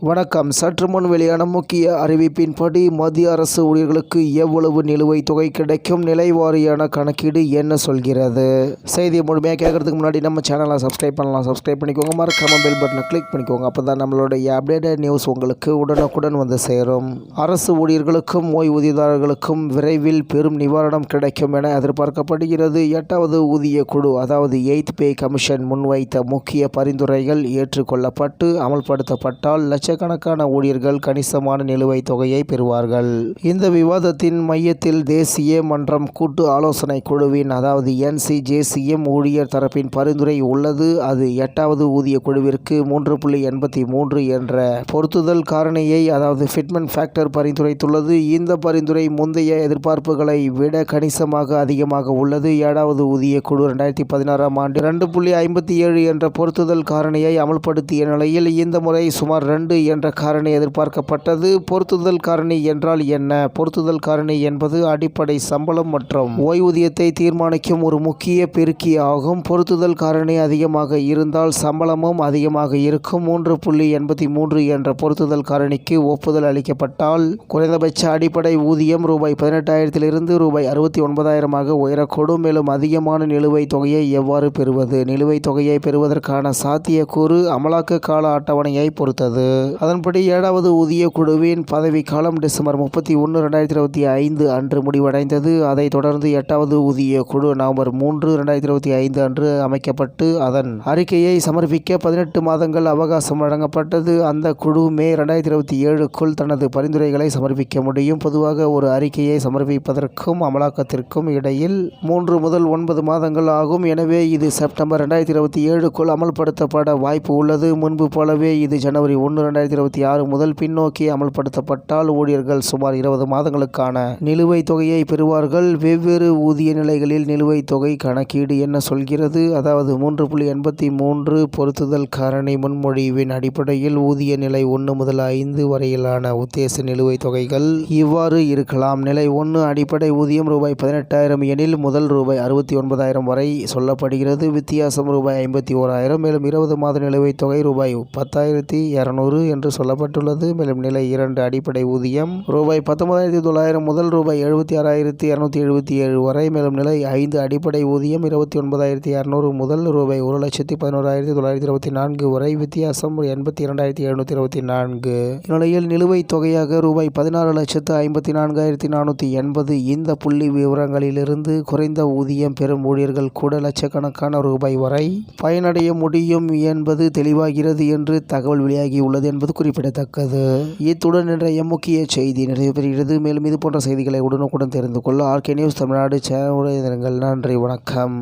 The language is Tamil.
வணக்கம். சற்று முன் வெளியான முக்கிய அறிவிப்பின்படி மத்திய அரசு ஊழியர்களுக்கு எவ்வளவு நிலுவைத் தொகை கிடைக்கும், நிலைவாரியான கணக்கீடு என்ன சொல்கிறது? செய்தியை முழுமையாக கேட்கறதுக்கு முன்னாடி நம்ம சேனலை சப்ஸ்கிரைப் பண்ணலாம். சப்ஸ்கிரைப் பண்ணிக்கோங்க. மறக்காம பெல் பட்டனை கிளிக் பண்ணிக்கோங்க. அப்போ தான் நம்மளுடைய அப்டேட்டட் நியூஸ் உங்களுக்கு உடனுக்குடன் வந்து சேரும். அரசு ஊழியர்களுக்கும் ஓய்வூதியதாரர்களுக்கும் விரைவில் பெரும் நிவாரணம் கிடைக்கும் என எதிர்பார்க்கப்படுகிறது. 8வது ஊதிய குழு அதாவது 8th பே கமிஷன் முன்வைத்த முக்கிய பரிந்துரைகள் ஏற்றுக்கொள்ளப்பட்டு அமல்படுத்தப்பட்டால் லட்சக்கணக்கான ஊழியர்கள் கணிசமான நிலுவைத் தொகையை பெறுவார்கள். இந்த விவாதத்தின் மையத்தில் தேசிய மன்றம் கூட்டு ஆலோசனை குழுவின் அதாவது NCJCM ஊழியர் தரப்பின் பரிந்துரை உள்ளது. அது 8வது ஊதிய குழுவிற்கு 3.83 என்ற பொருத்துதல் காரணியை அதாவது ஃபிட்மென்ட் ஃபேக்டர் பரிந்துரைத்துள்ளது. இந்த பரிந்துரை முந்தைய எதிர்பார்ப்புகளை விட கணிசமாக அதிகமாக உள்ளது. 7வது ஊதிய குழு 2016ஆம் ஆண்டு 2.57 என்ற பொருத்துதல் காரணியை அமல்படுத்திய நிலையில் இந்த முறை சுமார் 2 என்ற காரணி எதிர்பார்க்கப்பட்டது. பொருத்துதல் காரணி என்றால் என்ன? பொருத்துதல் காரணி என்பது அடிப்படை சம்பளம் மற்றும் ஓய்வூதியத்தை தீர்மானிக்கும் ஒரு முக்கிய பெருக்கி ஆகும். பொருத்துதல் காரணி அதிகமாக இருந்தால் சம்பளமும் அதிகமாக இருக்கும். 3.83 என்ற பொருத்துதல் காரணிக்கு ஒப்புதல் அளிக்கப்பட்டால் குறைந்தபட்ச அடிப்படை ஊதியம் ரூபாய் 18,000 ரூபாய் 69,000 உயரக்கூடும். மேலும் அதிகமான நிலுவைத் தொகையை எவ்வாறு பெறுவது? நிலுவைத் தொகையை பெறுவதற்கான சாத்தியக்கூறு அமலாக்க கால அட்டவணையை பொறுத்தது. அதன்படி 7வது ஊதிய குழுவின் பதவிக்காலம் டிசம்பர் 31, 2025 அன்று முடிவடைந்தது. அதைத் தொடர்ந்து 8வது ஊதிய குழு நவம்பர் 3, 2025 அன்று அமைக்கப்பட்டு அதன் அறிக்கையை சமர்ப்பிக்க 18 மாதங்கள் அவகாசம் வழங்கப்பட்டது. அந்த குழு மே 2027க்குள் தனது பரிந்துரைகளை சமர்ப்பிக்க முடியும். பொதுவாக ஒரு அறிக்கையை சமர்ப்பிப்பதற்கும் அமலாக்கத்திற்கும் இடையில் 3 முதல் 9 மாதங்கள் ஆகும். எனவே இது செப்டம்பர் 2027க்குள் அமல்படுத்தப்பட வாய்ப்பு உள்ளது. முன்பு போலவே இது ஜனவரி 1, 2026 முதல் பின்னோக்கி அமல்படுத்தப்பட்டால் ஊழியர்கள் சுமார் 20 மாதங்களுக்கான நிலுவைத் தொகையை பெறுவார்கள். வெவ்வேறு ஊதிய நிலைகளில் நிலுவைத் தொகை கணக்கீடு என்ன சொல்கிறது? அதாவது 3.83 பொருத்துதல் காரணி முன்மொழிவின் அடிப்படையில் ஊதிய நிலை 1 முதல் 5 வரையிலான உத்தேச நிலுவைத் தொகைகள் இவ்வாறு இருக்கலாம். நிலை 1 அடிப்படை ஊதியம் ரூபாய் 18,000 எனில் முதல் ரூபாய் 69,000 வரை சொல்லப்படுகிறது. வித்தியாசம் ரூபாய் 51,000. மேலும் 20 மாத நிலுவைத் தொகை ரூபாய் 10,200 என்று சொல்லப்பட்டுள்ளது. மேலும் நிலை 2 அடிப்படை ஊதியம் ரூபாய் 19,900 முதல் ரூபாய் 76,277 வரை. மேலும் நிலை 5 அடிப்படை ஊதியம் 29,200 முதல் ரூபாய் 1,11,924 வரை. வித்தியாசம் 82,724. இந்நிலையில் நிலுவைத் தொகையாக ரூபாய் 16,54,480. இந்த புள்ளி விவரங்களிலிருந்து குறைந்த ஊதியம் பெறும் ஊழியர்கள் கூட லட்சக்கணக்கான ரூபாய் வரை பயனடைய முடியும் என்பது தெளிவாகிறது என்று தகவல் வெளியாகியுள்ளது என்பது குறிப்பிடத்தக்கது. இத்துடன் இன்றைய முக்கிய செய்தி நிறைவு பெறுகிறது. மேலும் இது போன்ற செய்திகளை உடனுக்குடன் தெரிந்து கொள்ள RK நியூஸ் தமிழ்நாடு சேனலுடன் இருங்கள். நன்றி, வணக்கம்.